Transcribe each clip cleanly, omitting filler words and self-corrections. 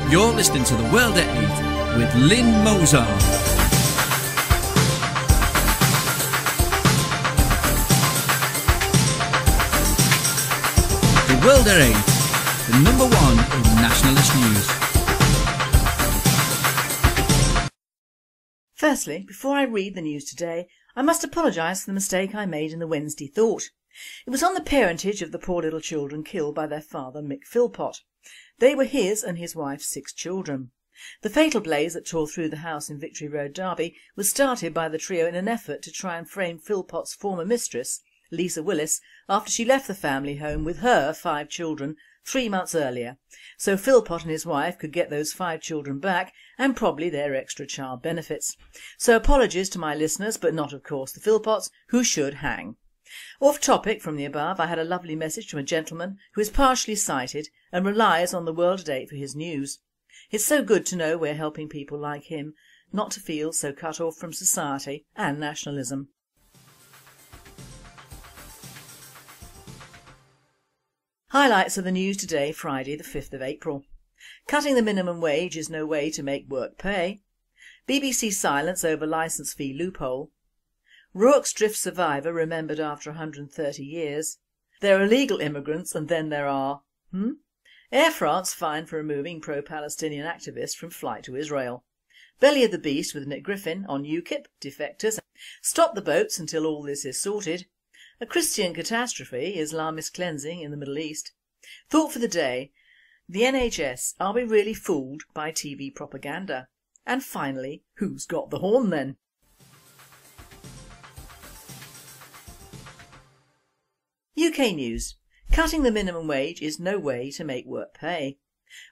You're listening to The World at 8 with Lynne Mozart. The World at 8, the number one in nationalist news. Firstly, before I read the news today, I must apologise for the mistake I made in the Wednesday thought. It was on the parentage of the poor little children killed by their father Mick Philpott. They were his and his wife's 6 children. The fatal blaze that tore through the house in Victory Road, Derby, was started by the trio in an effort to try and frame Philpott's former mistress, Lisa Willis, after she left the family home with her 5 children 3 months earlier, so Philpott and his wife could get those 5 children back and probably their extra child benefits. So apologies to my listeners, but not of course the Philpotts, who should hang. Off topic from the above, I had a lovely message from a gentleman who is partially sighted and relies on the World at 8 for his news. It's so good to know we're helping people like him not to feel so cut off from society and nationalism. Highlights of the news today, Friday the 5th of April. Cutting the minimum wage is no way to make work pay. BBC silence over licence fee loophole. Rorke's drift survivor remembered after 130 years. There are illegal immigrants and then there are... Air France fined for removing pro-Palestinian activists from flight to Israel. Belly of the Beast with Nick Griffin on UKIP, defectors. Stop the boats until all this is sorted. A Christian catastrophe, Islamist cleansing in the Middle East. Thought for the day, the NHS, are we really fooled by TV propaganda? And finally, who's got the horn then? UK news. Cutting the minimum wage is no way to make work pay.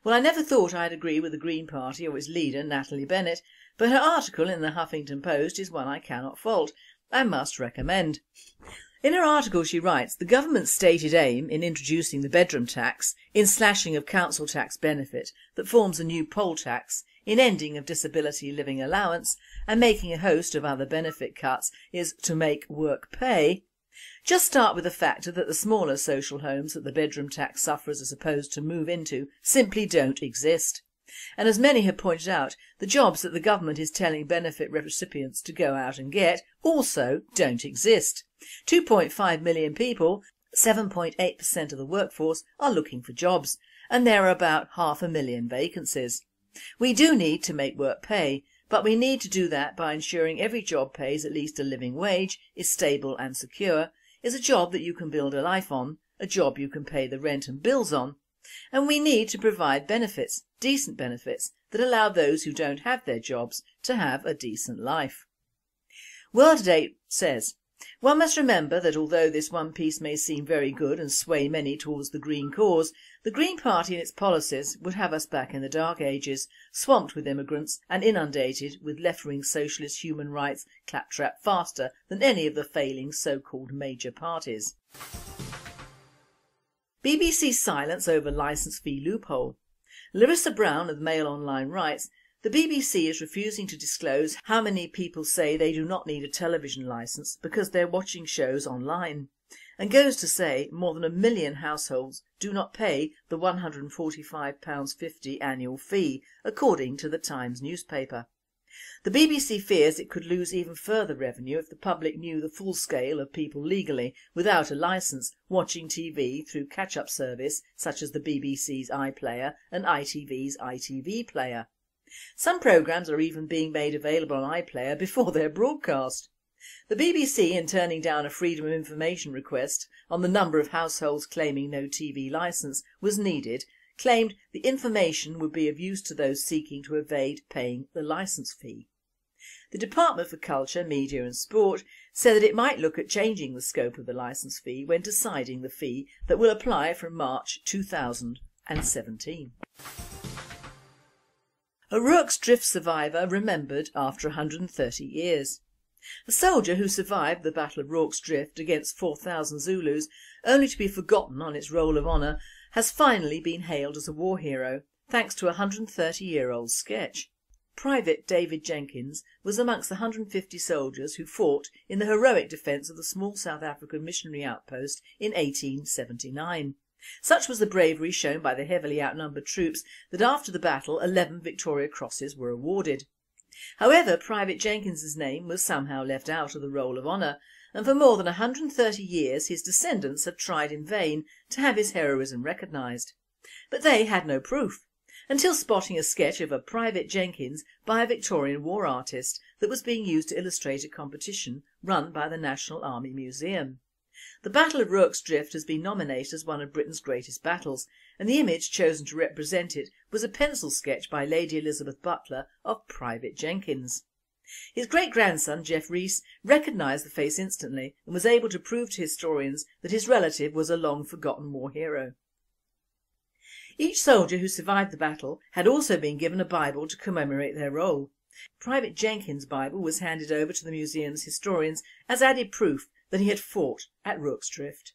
Well, I never thought I'd agree with the Green Party or its leader, Natalie Bennett, but her article in the Huffington Post is one I cannot fault and must recommend. In her article she writes, the government's stated aim in introducing the bedroom tax, in slashing of council tax benefit that forms a new poll tax, in ending of disability living allowance and making a host of other benefit cuts is to make work pay. Just start with the factor that the smaller social homes that the bedroom tax sufferers are supposed to move into simply don't exist. And as many have pointed out, the jobs that the government is telling benefit recipients to go out and get also don't exist. 2.5 million people, 7.8% of the workforce, are looking for jobs, and there are about 500,000 vacancies. We do need to make work pay, but we need to do that by ensuring every job pays at least a living wage, is stable and secure, is a job that you can build a life on, a job you can pay the rent and bills on. And we need to provide benefits, decent benefits, that allow those who don't have their jobs to have a decent life. World at 8 says, one must remember that although this one piece may seem very good and sway many towards the Green cause, the Green Party and its policies would have us back in the dark ages, swamped with immigrants and inundated with left-wing socialist human rights claptrap faster than any of the failing so-called major parties. BBC silence over licence fee loophole. Larissa Brown of the Mail Online writes, the BBC is refusing to disclose how many people say they do not need a television licence because they're watching shows online, and goes to say more than 1 million households do not pay the £145.50 annual fee, according to the Times newspaper. The BBC fears it could lose even further revenue if the public knew the full scale of people legally, without a licence, watching TV through catch-up service such as the BBC's iPlayer and ITV's ITV Player. Some programmes are even being made available on iPlayer before they're broadcast. The BBC, in turning down a Freedom of Information request on the number of households claiming no TV licence was needed, claimed the information would be of use to those seeking to evade paying the licence fee. The Department for Culture, Media and Sport said that it might look at changing the scope of the licence fee when deciding the fee that will apply from March 2017. A Rorke's drift survivor remembered after 130 years. A soldier who survived the Battle of Rorke's Drift against 4,000 Zulus, only to be forgotten on its roll of honour, has finally been hailed as a war hero, thanks to a 130-year-old sketch. Private David Jenkins was amongst the 150 soldiers who fought in the heroic defence of the small South African missionary outpost in 1879. Such was the bravery shown by the heavily outnumbered troops that after the battle 11 Victoria Crosses were awarded. However, Private Jenkins's name was somehow left out of the Roll of Honour, and for more than 130 years his descendants have tried in vain to have his heroism recognised. But they had no proof, until spotting a sketch of a Private Jenkins by a Victorian war artist that was being used to illustrate a competition run by the National Army Museum. The Battle of Rorke's Drift has been nominated as one of Britain's greatest battles, and the image chosen to represent it was a pencil sketch by Lady Elizabeth Butler of Private Jenkins. His great-grandson, Jeff Rees, recognised the face instantly and was able to prove to historians that his relative was a long-forgotten war hero. Each soldier who survived the battle had also been given a Bible to commemorate their role. Private Jenkins' Bible was handed over to the museum's historians as added proof that he had fought at Rorke's Drift.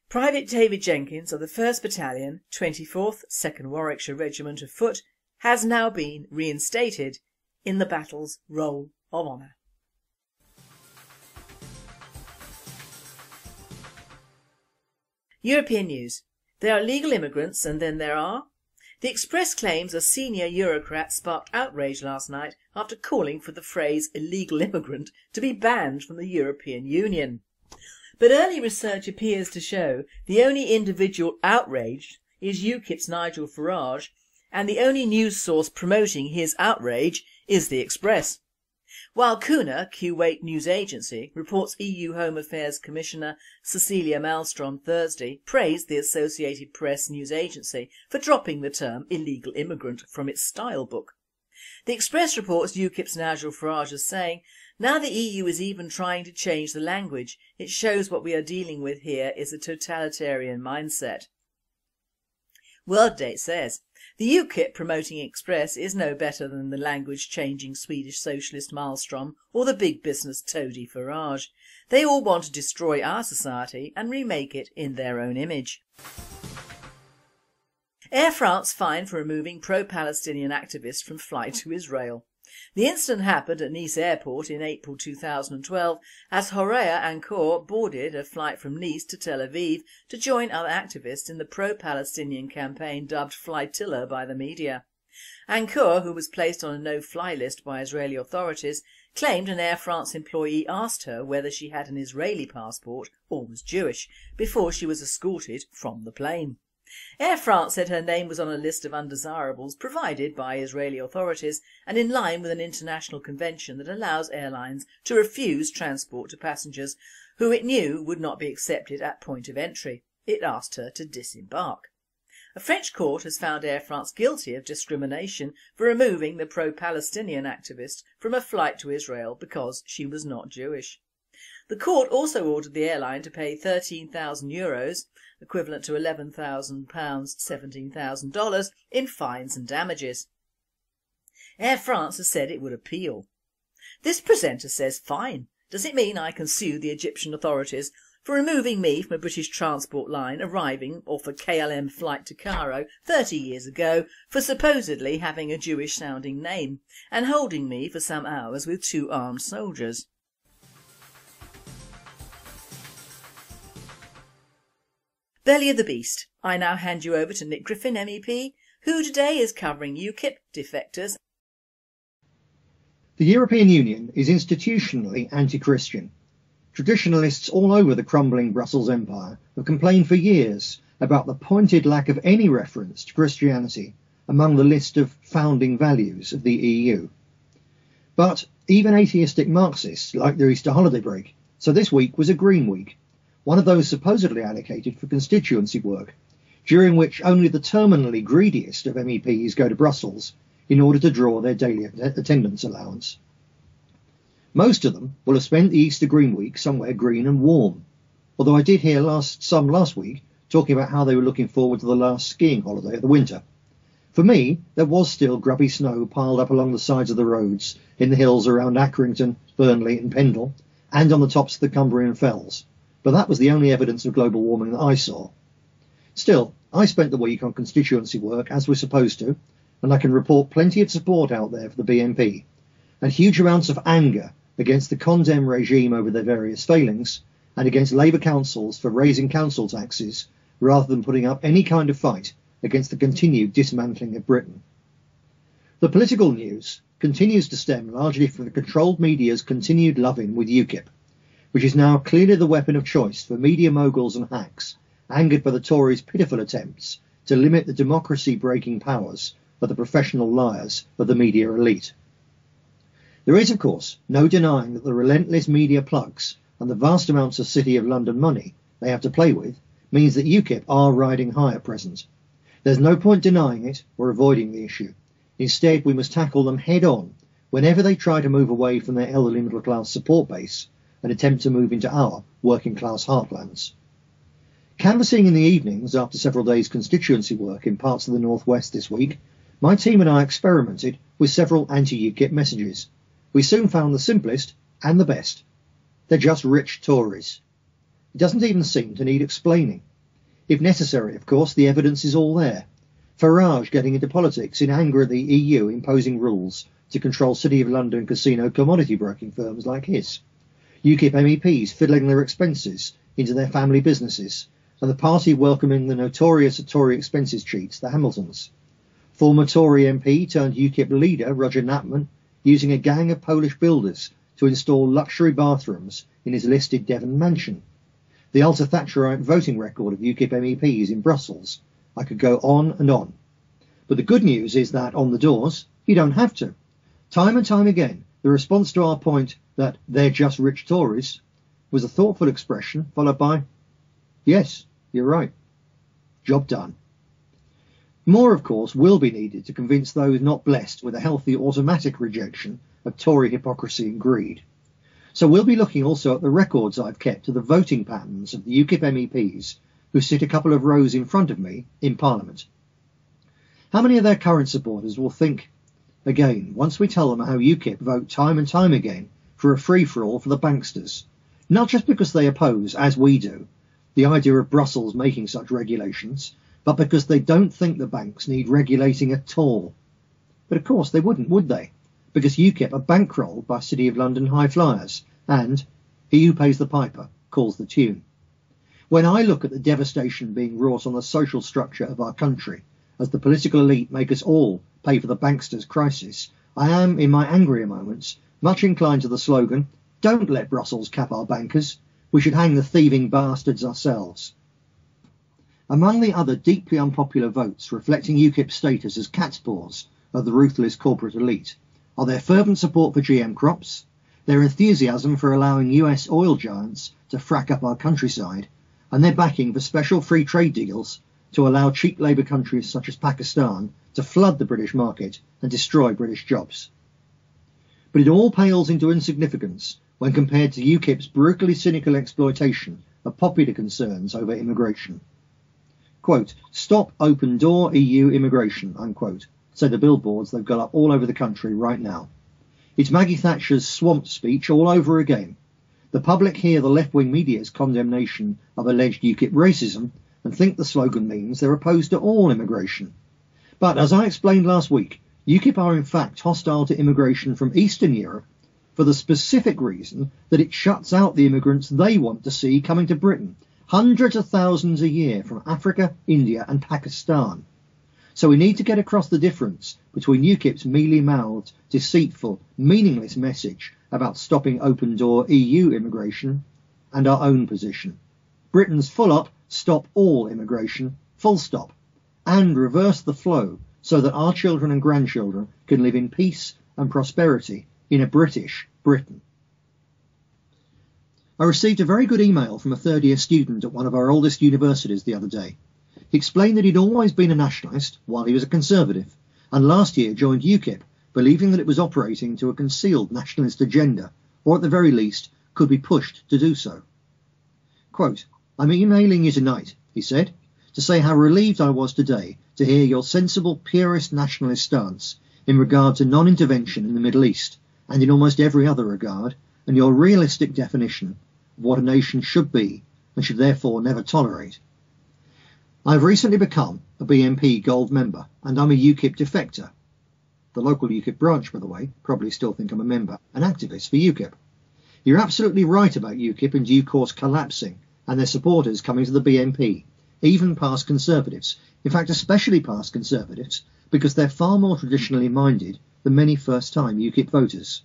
Private David Jenkins of the 1st Battalion, 24th 2nd Warwickshire Regiment of Foot has now been reinstated in the battle's Roll of Honour. European news. There are legal immigrants and then there are... The Express claims a senior Eurocrat sparked outrage last night after calling for the phrase illegal immigrant to be banned from the European Union. But early research appears to show the only individual outraged is UKIP's Nigel Farage, and the only news source promoting his outrage is the Express. While Kuna, Kuwait News Agency, reports EU Home Affairs Commissioner Cecilia Malmstrom Thursday praised the Associated Press news agency for dropping the term illegal immigrant from its style book. The Express reports UKIP's Nigel Farage as saying, "Now the EU is even trying to change the language. It shows what we are dealing with here is a totalitarian mindset." World Date says, the UKIP promoting Express is no better than the language-changing Swedish socialist Malmstrom or the big business toady Farage. They all want to destroy our society and remake it in their own image. Air France fined for removing pro-Palestinian activists from flight to Israel. The incident happened at Nice airport in April 2012 as Horea Ancour boarded a flight from Nice to Tel Aviv to join other activists in the pro-Palestinian campaign dubbed Flytilla by the media. Ancour, who was placed on a no-fly list by Israeli authorities, claimed an Air France employee asked her whether she had an Israeli passport or was Jewish before she was escorted from the plane. Air France said her name was on a list of undesirables provided by Israeli authorities and in line with an international convention that allows airlines to refuse transport to passengers who it knew would not be accepted at point of entry. It asked her to disembark. A French court has found Air France guilty of discrimination for removing the pro-Palestinian activist from a flight to Israel because she was not Jewish. The court also ordered the airline to pay €13,000, equivalent to £11,000, $17,000 in fines and damages. Air France has said it would appeal. This presenter says, fine, does it mean I can sue the Egyptian authorities for removing me from a British transport line arriving off a KLM flight to Cairo 30 years ago for supposedly having a Jewish sounding name and holding me for some hours with 2 armed soldiers? Belly of the beast. I now hand you over to Nick Griffin MEP, who today is covering UKIP, defectors. The European Union is institutionally anti-Christian. Traditionalists all over the crumbling Brussels Empire have complained for years about the pointed lack of any reference to Christianity among the list of founding values of the EU. But even atheistic Marxists like their Easter holiday break, so this week was a Green Week, one of those supposedly allocated for constituency work, during which only the terminally greediest of MEPs go to Brussels in order to draw their daily attendance allowance. Most of them will have spent the Easter Green Week somewhere green and warm, although I did hear some last week talking about how they were looking forward to the last skiing holiday of the winter. For me, there was still grubby snow piled up along the sides of the roads in the hills around Accrington, Burnley and Pendle, and on the tops of the Cumbrian Fells. But that was the only evidence of global warming that I saw. Still, I spent the week on constituency work as we're supposed to, and I can report plenty of support out there for the BNP, and huge amounts of anger against the Condem regime over their various failings, and against Labour councils for raising council taxes rather than putting up any kind of fight against the continued dismantling of Britain. The political news continues to stem largely from the controlled media's continued love-in with UKIP, which is now clearly the weapon of choice for media moguls and hacks, angered by the Tories' pitiful attempts to limit the democracy-breaking powers of the professional liars of the media elite. There is, of course, no denying that the relentless media plugs and the vast amounts of City of London money they have to play with means that UKIP are riding high at present. There's no point denying it or avoiding the issue. Instead, we must tackle them head-on whenever they try to move away from their elderly middle-class support base and attempt to move into our working-class heartlands. Canvassing in the evenings after several days' constituency work in parts of the North West this week, my team and I experimented with several anti-UKIP messages. We soon found the simplest and the best. They're just rich Tories. It doesn't even seem to need explaining. If necessary, of course, the evidence is all there. Farage getting into politics in anger at the EU imposing rules to control City of London casino commodity broking firms like his. UKIP MEPs fiddling their expenses into their family businesses, and the party welcoming the notorious Tory expenses cheats, the Hamiltons. Former Tory MP turned UKIP leader Roger Knapman using a gang of Polish builders to install luxury bathrooms in his listed Devon mansion. The ultra-Thatcherite voting record of UKIP MEPs in Brussels. I could go on and on. But the good news is that on the doors, you don't have to. Time and time again, the response to our point that they're just rich Tories was a thoughtful expression followed by, yes, you're right. Job done. More, of course, will be needed to convince those not blessed with a healthy automatic rejection of Tory hypocrisy and greed. So we'll be looking also at the records I've kept of the voting patterns of the UKIP MEPs who sit a couple of rows in front of me in Parliament. How many of their current supporters will think, again, once we tell them how UKIP vote time and time again for a free-for-all for the banksters, not just because they oppose, as we do, the idea of Brussels making such regulations, but because they don't think the banks need regulating at all. But of course they wouldn't, would they? Because UKIP are bankrolled by City of London high flyers, and he who pays the piper calls the tune. When I look at the devastation being wrought on the social structure of our country, as the political elite make us all pay for the banksters' crisis, I am, in my angrier moments, much inclined to the slogan, don't let Brussels cap our bankers, we should hang the thieving bastards ourselves. Among the other deeply unpopular votes reflecting UKIP's status as cat's paws of the ruthless corporate elite are their fervent support for GM crops, their enthusiasm for allowing US oil giants to frack up our countryside, and their backing for special free trade deals to allow cheap labour countries such as Pakistan to flood the British market and destroy British jobs. But it all pales into insignificance when compared to UKIP's brutally cynical exploitation of popular concerns over immigration. Quote, stop open door EU immigration, unquote, say the billboards they've got up all over the country right now. It's Maggie Thatcher's swamp speech all over again. The public hear the left-wing media's condemnation of alleged UKIP racism and think the slogan means they're opposed to all immigration. But as I explained last week, UKIP are in fact hostile to immigration from Eastern Europe for the specific reason that it shuts out the immigrants they want to see coming to Britain, hundreds of thousands a year from Africa, India and Pakistan. So we need to get across the difference between UKIP's mealy-mouthed, deceitful, meaningless message about stopping open-door EU immigration and our own position. Britain's full-up, stop all immigration, full stop, and reverse the flow so that our children and grandchildren can live in peace and prosperity in a British Britain. I received a very good email from a third-year student at one of our oldest universities the other day. He explained that he'd always been a nationalist while he was a Conservative, and last year joined UKIP, believing that it was operating to a concealed nationalist agenda, or at the very least could be pushed to do so. Quote, I'm emailing you tonight, he said, to say how relieved I was today to hear your sensible, purist nationalist stance in regard to non-intervention in the Middle East, and in almost every other regard, and your realistic definition of what a nation should be and should therefore never tolerate. I've recently become a BNP Gold member, and I'm a UKIP defector. The local UKIP branch, by the way, probably still think I'm a member, an activist for UKIP. You're absolutely right about UKIP in due course collapsing and their supporters coming to the BNP, even past Conservatives, in fact especially past Conservatives, because they're far more traditionally minded than many first-time UKIP voters.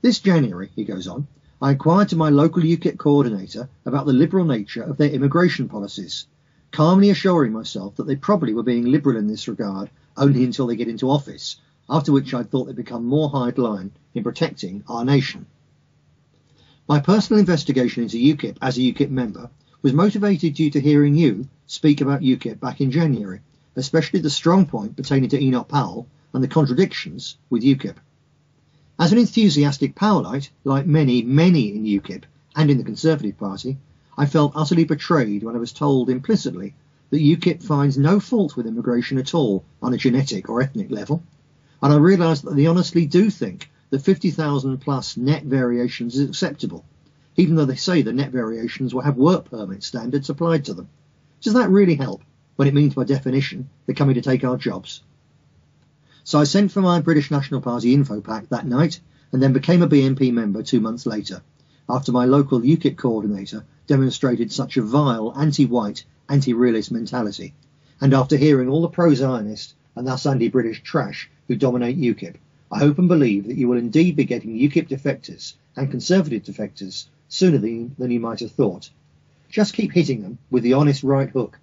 This January, he goes on, I inquired to my local UKIP coordinator about the liberal nature of their immigration policies, calmly assuring myself that they probably were being liberal in this regard only until they get into office, after which I thought they'd become more hardline in protecting our nation. My personal investigation into UKIP as a UKIP member was motivated due to hearing you speak about UKIP back in January, especially the strong point pertaining to Enoch Powell and the contradictions with UKIP. As an enthusiastic Powellite, like many in UKIP and in the Conservative Party, I felt utterly betrayed when I was told implicitly that UKIP finds no fault with immigration at all on a genetic or ethnic level, and I realised that they honestly do think that 50,000 plus net variations is acceptable, even though they say the net variations will have work permit standards applied to them. Does that really help when it means by definition they're coming to take our jobs? So I sent for my British National Party info pack that night and then became a BNP member 2 months later, after my local UKIP coordinator demonstrated such a vile anti-white, anti-realist mentality, and after hearing all the pro-Zionist and thus anti-British trash who dominate UKIP, I hope and believe that you will indeed be getting UKIP defectors and Conservative defectors sooner than you might have thought. Just keep hitting them with the honest right hook,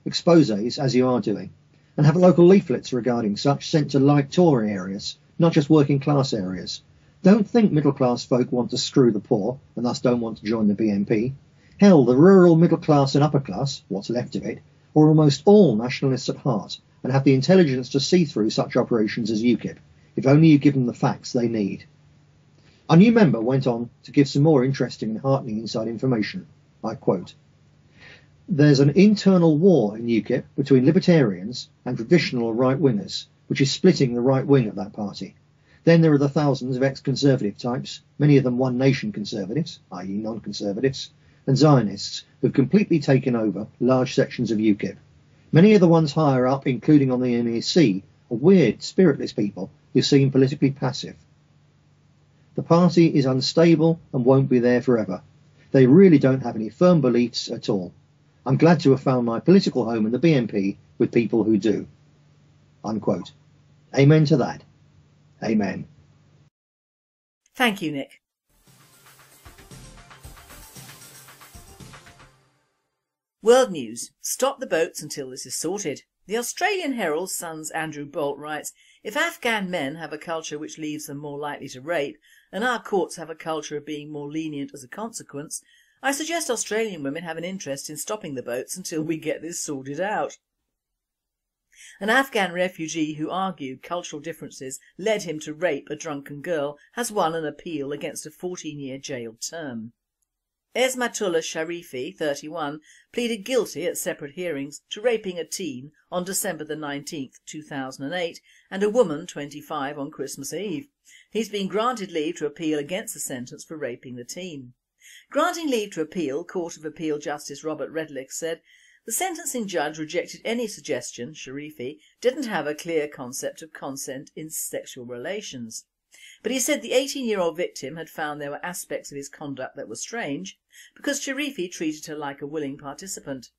exposés as you are doing, and have local leaflets regarding such sent to light Tory areas, not just working class areas. Don't think middle class folk want to screw the poor and thus don't want to join the BNP. Hell, the rural middle class and upper class, what's left of it, are almost all nationalists at heart and have the intelligence to see through such operations as UKIP, if only you give them the facts they need. Our new member went on to give some more interesting and heartening inside information. I quote, "There's an internal war in UKIP between libertarians and traditional right-wingers, which is splitting the right wing of that party. Then there are the thousands of ex-conservative types, many of them One Nation conservatives, i.e. non-conservatives, and Zionists, who've completely taken over large sections of UKIP. Many of the ones higher up, including on the NEC, are weird, spiritless people who seem politically passive. The party is unstable and won't be there forever. They really don't have any firm beliefs at all. I'm glad to have found my political home in the BNP with people who do." Unquote. Amen to that. Amen. Thank you, Nick. World news. Stop the boats until this is sorted. The Australian Herald's son's Andrew Bolt writes, "If Afghan men have a culture which leaves them more likely to rape, and our courts have a culture of being more lenient as a consequence, I suggest Australian women have an interest in stopping the boats until we get this sorted out." An Afghan refugee who argued cultural differences led him to rape a drunken girl has won an appeal against a 14-year jail term. Esmatullah Sharifi, 31, pleaded guilty at separate hearings to raping a teen on December the 19th, 2008 and a woman, 25, on Christmas Eve. He's been granted leave to appeal against the sentence for raping the teen. Granting leave to appeal, Court of Appeal Justice Robert Redlich said, "The sentencing judge rejected any suggestion Sharifi didn't have a clear concept of consent in sexual relations. But he said the 18-year-old victim had found there were aspects of his conduct that were strange because Sharifi treated her like a willing participant.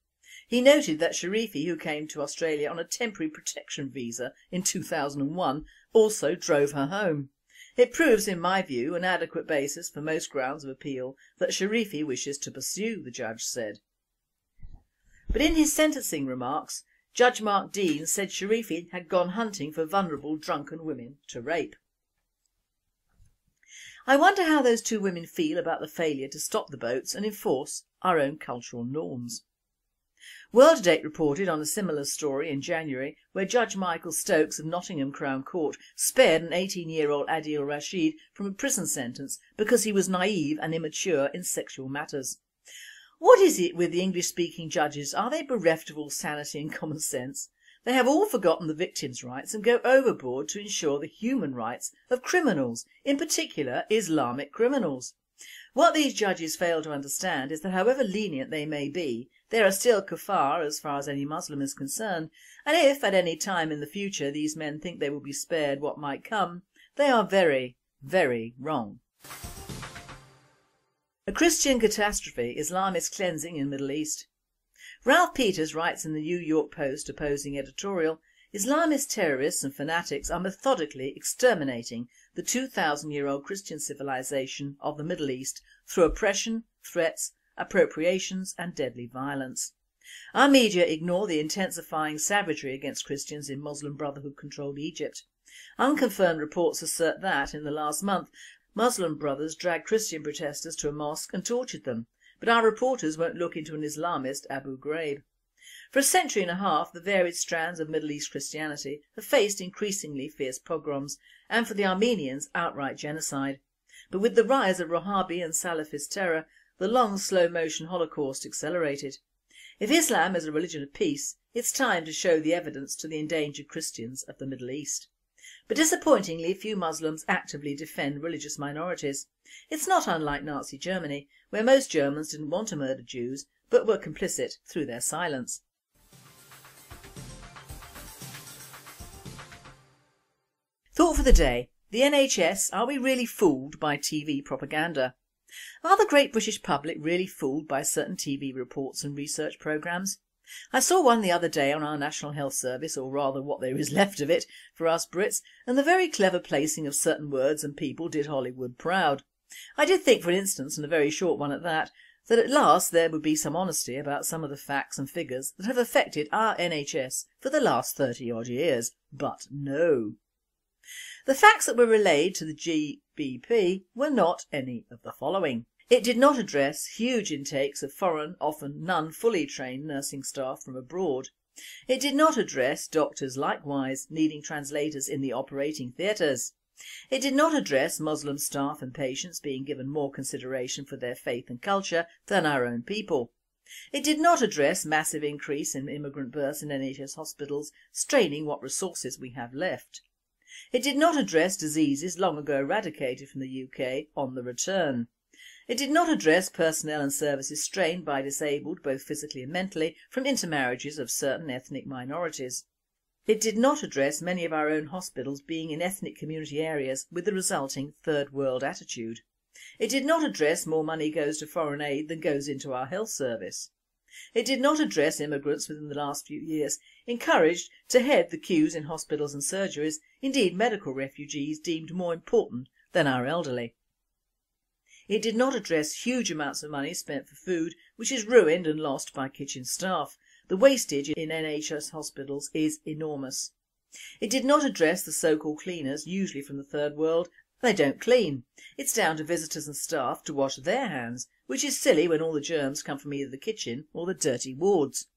He noted that Sharifi, who came to Australia on a temporary protection visa in 2001, also drove her home. It proves, in my view, an adequate basis for most grounds of appeal that Sharifi wishes to pursue," the judge said. But in his sentencing remarks, Judge Mark Dean said Sharifi had gone hunting for vulnerable drunken women to rape. I wonder how those two women feel about the failure to stop the boats and enforce our own cultural norms. World Date reported on a similar story in January where Judge Michael Stokes of Nottingham Crown Court spared an 18-year-old Adil Rashid from a prison sentence because he was naive and immature in sexual matters. What is it with the English-speaking judges? Are they bereft of all sanity and common sense? They have all forgotten the victims' rights and go overboard to ensure the human rights of criminals, in particular Islamic criminals. What these judges fail to understand is that however lenient they may be, they are still kafar as far as any Muslim is concerned, and if at any time in the future these men think they will be spared what might come, they are very, very wrong. A Christian catastrophe, Islamist cleansing in Middle East. Ralph Peters writes in the New York Post opposing editorial, Islamist terrorists and fanatics are methodically exterminating the 2,000-year-old Christian civilization of the Middle East through oppression, threats, appropriations and deadly violence. Our media ignore the intensifying savagery against Christians in Muslim Brotherhood-controlled Egypt. Unconfirmed reports assert that, in the last month, Muslim brothers dragged Christian protesters to a mosque and tortured them, but our reporters won't look into an Islamist Abu Ghraib. For a century and a half, the varied strands of Middle East Christianity have faced increasingly fierce pogroms, and for the Armenians, outright genocide. But with the rise of Wahhabi and Salafist terror, the long slow-motion Holocaust accelerated. If Islam is a religion of peace, it's time to show the evidence to the endangered Christians of the Middle East. But disappointingly, few Muslims actively defend religious minorities. It's not unlike Nazi Germany, where most Germans didn't want to murder Jews, but were complicit through their silence. Thought for the day. The NHS, are we really fooled by TV propaganda? Are the great British public really fooled by certain TV reports and research programmes? I saw one the other day on our National Health Service, or rather what there is left of it for us Brits, and the very clever placing of certain words and people did Hollywood proud. I did think, for instance, and a very short one at that at last there would be some honesty about some of the facts and figures that have affected our NHS for the last 30-odd years. But no. The facts that were relayed to the GBP were not any of the following. It did not address huge intakes of foreign, often none fully trained nursing staff from abroad. It did not address doctors likewise needing translators in the operating theatres. It did not address Muslim staff and patients being given more consideration for their faith and culture than our own people. It did not address massive increase in immigrant births in NHS hospitals, straining what resources we have left. It did not address diseases long ago eradicated from the UK on the return. It did not address personnel and services strained by disabled, both physically and mentally, from intermarriages of certain ethnic minorities. It did not address many of our own hospitals being in ethnic community areas with the resulting third world attitude. It did not address more money goes to foreign aid than goes into our health service. It did not address immigrants within the last few years encouraged to head the queues in hospitals and surgeries, indeed medical refugees deemed more important than our elderly. It did not address huge amounts of money spent for food which is ruined and lost by kitchen staff. The wastage in NHS hospitals is enormous. It did not address the so-called cleaners, usually from the third world. They don't clean. It's down to visitors and staff to wash their hands, which is silly when all the germs come from either the kitchen or the dirty wards.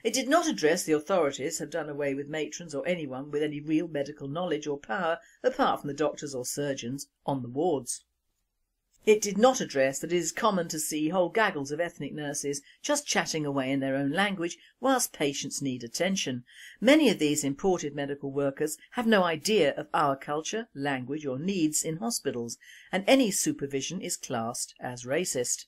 It did not address the authorities have done away with matrons or anyone with any real medical knowledge or power apart from the doctors or surgeons on the wards. It did not address that it is common to see whole gaggles of ethnic nurses just chatting away in their own language whilst patients need attention. Many of these imported medical workers have no idea of our culture, language or needs in hospitals, and any supervision is classed as racist.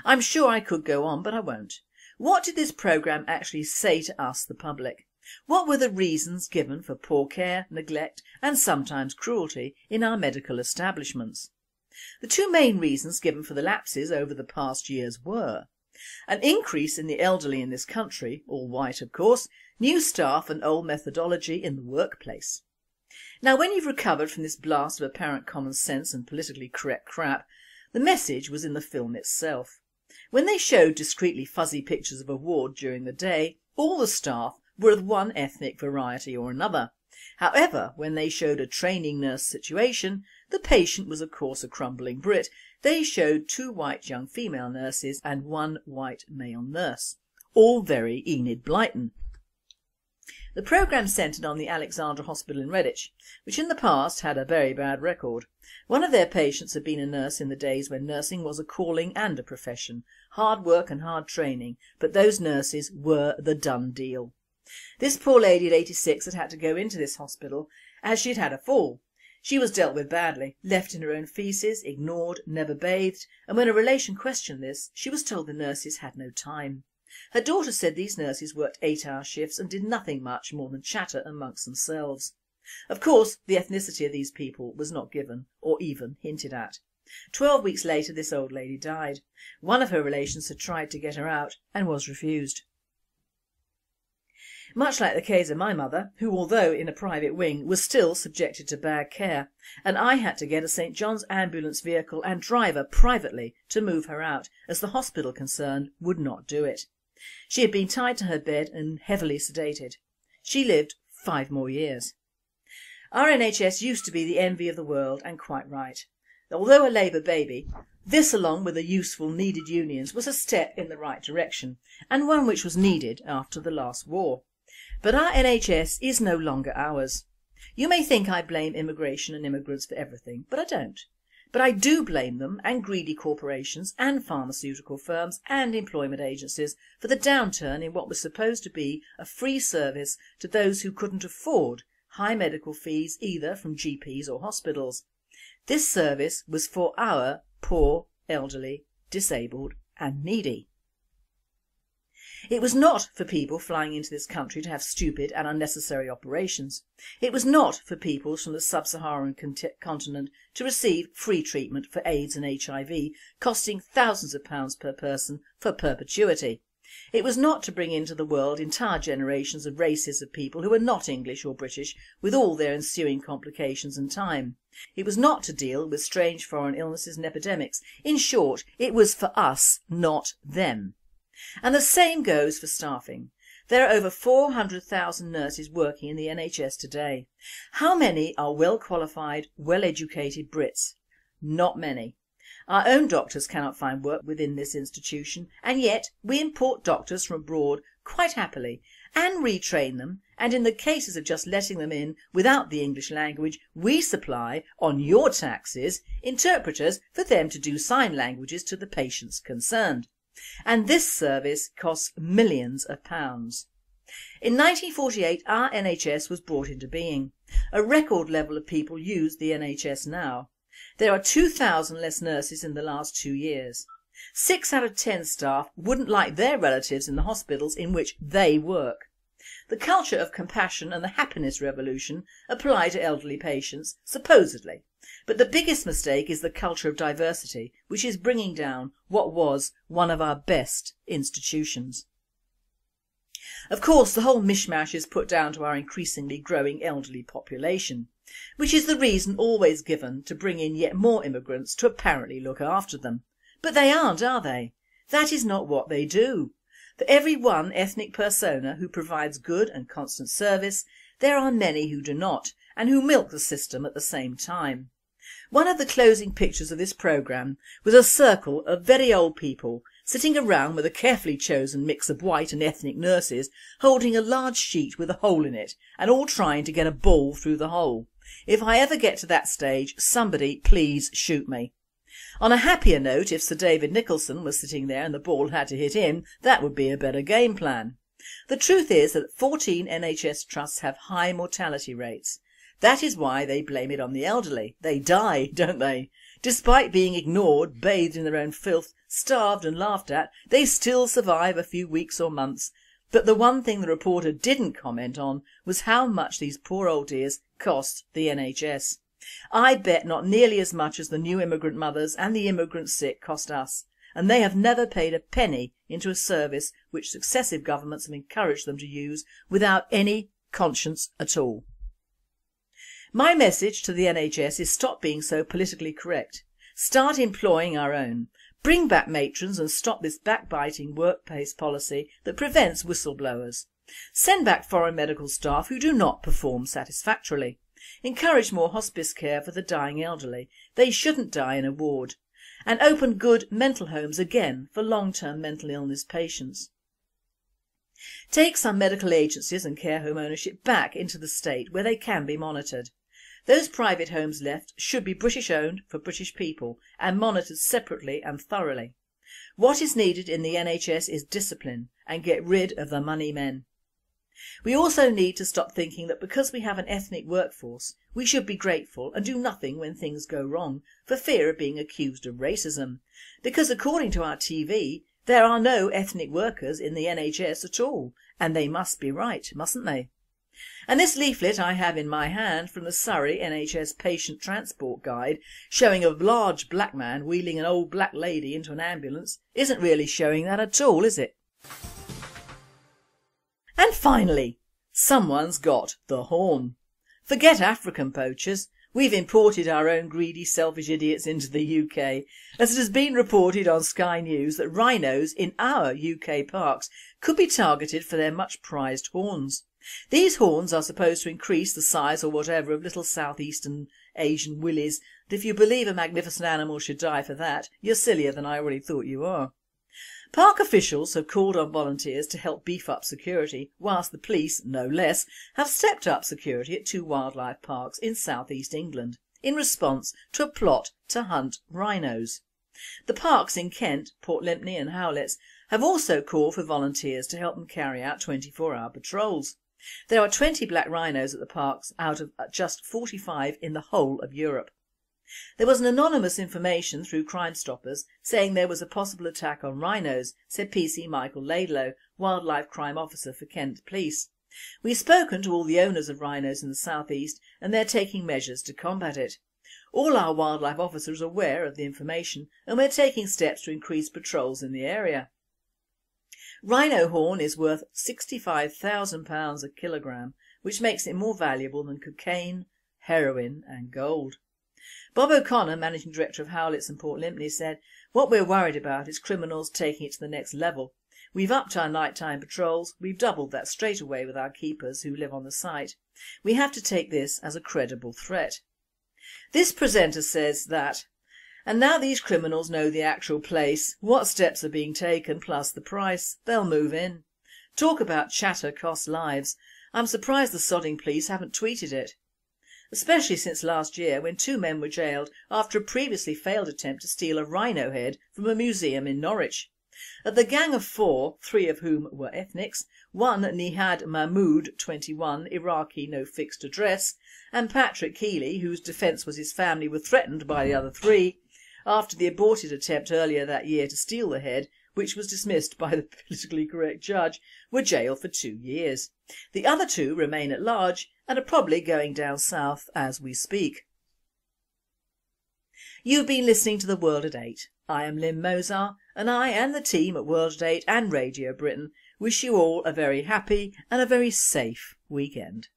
I'm sure I could go on, but I won't. What did this programme actually say to us, the public? What were the reasons given for poor care, neglect and sometimes cruelty in our medical establishments? The two main reasons given for the lapses over the past years were an increase in the elderly in this country, all white of course, new staff and old methodology in the workplace. Now when you've recovered from this blast of apparent common sense and politically correct crap, the message was in the film itself. When they showed discreetly fuzzy pictures of a ward during the day, all the staff were of one ethnic variety or another. However, when they showed a training nurse situation, the patient was of course a crumbling Brit. They showed two white young female nurses and one white male nurse. All very Enid Blyton. The programme centred on the Alexandra Hospital in Redditch, which in the past had a very bad record. One of their patients had been a nurse in the days when nursing was a calling and a profession, hard work and hard training, but those nurses were the done deal. This poor lady at 86 had to go into this hospital as she had had a fall. She was dealt with badly, left in her own faeces, ignored, never bathed, and when a relation questioned this, she was told the nurses had no time. Her daughter said these nurses worked 8-hour shifts and did nothing much more than chatter amongst themselves. Of course, the ethnicity of these people was not given or even hinted at. 12 weeks later this old lady died. One of her relations had tried to get her out and was refused. Much like the case of my mother, who although in a private wing was still subjected to bad care, and I had to get a St John's ambulance vehicle and driver privately to move her out as the hospital concerned would not do it. She had been tied to her bed and heavily sedated. She lived 5 more years. Our NHS used to be the envy of the world, and quite right. Although a Labour baby, this along with the useful needed unions was a step in the right direction, and one which was needed after the last war. But our NHS is no longer ours. You may think I blame immigration and immigrants for everything, but I don't. But I do blame them and greedy corporations and pharmaceutical firms and employment agencies for the downturn in what was supposed to be a free service to those who couldn't afford high medical fees either from GPs or hospitals. This service was for our poor, elderly, disabled and needy. It was not for people flying into this country to have stupid and unnecessary operations. It was not for peoples from the sub-Saharan continent to receive free treatment for AIDS and HIV, costing thousands of pounds per person for perpetuity. It was not to bring into the world entire generations of races of people who were not English or British, with all their ensuing complications and time. It was not to deal with strange foreign illnesses and epidemics. In short, it was for us, not them. And the same goes for staffing. There are over 400,000 nurses working in the NHS today. How many are well qualified, well educated Brits? Not many. Our own doctors cannot find work within this institution, and yet we import doctors from abroad quite happily and retrain them, and in the cases of just letting them in without the English language, we supply, on your taxes, interpreters for them to do sign languages to the patients concerned. And this service costs millions of pounds. In 1948 our NHS was brought into being. A record level of people use the NHS now. There are 2,000 less nurses in the last 2 years. 6 out of 10 staff wouldn't like their relatives in the hospitals in which they work. The culture of compassion and the happiness revolution apply to elderly patients, supposedly. But the biggest mistake is the culture of diversity, which is bringing down what was one of our best institutions. Of course, the whole mishmash is put down to our increasingly growing elderly population, which is the reason always given to bring in yet more immigrants to apparently look after them. But they aren't, are they? That is not what they do. For every one ethnic persona who provides good and constant service, there are many who do not, and who milk the system at the same time. One of the closing pictures of this programme was a circle of very old people sitting around with a carefully chosen mix of white and ethnic nurses holding a large sheet with a hole in it and all trying to get a ball through the hole. If I ever get to that stage, somebody please shoot me. On a happier note, if Sir David Nicholson was sitting there and the ball had to hit him, that would be a better game plan. The truth is that 14 NHS trusts have high mortality rates. That is why they blame it on the elderly. They die, don't they? Despite being ignored, bathed in their own filth, starved and laughed at, they still survive a few weeks or months. But the one thing the reporter didn't comment on was how much these poor old dears cost the NHS. I bet not nearly as much as the new immigrant mothers and the immigrant sick cost us, and they have never paid a penny into a service which successive governments have encouraged them to use without any conscience at all. My message to the NHS is stop being so politically correct. Start employing our own. Bring back matrons and stop this backbiting workplace policy that prevents whistleblowers. Send back foreign medical staff who do not perform satisfactorily. Encourage more hospice care for the dying elderly. They shouldn't die in a ward. And open good mental homes again for long-term mental illness patients. Take some medical agencies and care home ownership back into the state where they can be monitored. Those private homes left should be British owned for British people and monitored separately and thoroughly. What is needed in the NHS is discipline and get rid of the money men. We also need to stop thinking that because we have an ethnic workforce we should be grateful and do nothing when things go wrong for fear of being accused of racism, because according to our TV there are no ethnic workers in the NHS at all, and they must be right, mustn't they? And this leaflet I have in my hand from the Surrey NHS Patient Transport Guide, showing a large black man wheeling an old black lady into an ambulance, isn't really showing that at all, is it? And finally, Someone's got the horn. Forget African poachers. We've imported our own greedy, selfish idiots into the UK, as it has been reported on Sky News that rhinos in our UK parks could be targeted for their much prized horns. These horns are supposed to increase the size or whatever of little southeastern Asian willies, and if you believe a magnificent animal should die for that, you're sillier than I already thought you are. Park officials have called on volunteers to help beef up security, whilst the police, no less, have stepped up security at 2 wildlife parks in South East England in response to a plot to hunt rhinos. The parks in Kent, Port Lympne and Howletts have also called for volunteers to help them carry out 24-hour patrols. There are 20 black rhinos at the parks out of just 45 in the whole of Europe. There was an anonymous information through Crime Stoppers saying there was a possible attack on rhinos, said PC Michael Laidlow, Wildlife Crime Officer for Kent Police. We've spoken to all the owners of rhinos in the South East and they're taking measures to combat it. All our wildlife officers are aware of the information and we're taking steps to increase patrols in the area. Rhino horn is worth £65,000 a kilogram, which makes it more valuable than cocaine, heroin and gold. Bob O'Connor, Managing Director of Howletts and Port Lympne, said, "What we're worried about is criminals taking it to the next level. We've upped our nighttime patrols, we've doubled that straight away with our keepers who live on the site. We have to take this as a credible threat." This presenter says that, "And now these criminals know the actual place, what steps are being taken plus the price, they'll move in. Talk about chatter costs lives. I'm surprised the sodding police haven't tweeted it." Especially since last year when 2 men were jailed after a previously failed attempt to steal a rhino head from a museum in Norwich. Of the gang of 4, 3 of whom were ethnics, one Nihad Mahmood, 21, Iraqi, no fixed address, and Patrick Keeley, whose defence was his family were threatened by the other 3 after the aborted attempt earlier that year to steal the head, which was dismissed by the politically correct judge, were jailed for 2 years. The other 2 remain at large and are probably going down south as we speak. You've been listening to The World at 8. I am Lynne Mozar, and I and the team at World at 8 and Radio Britain wish you all a very happy and a very safe weekend.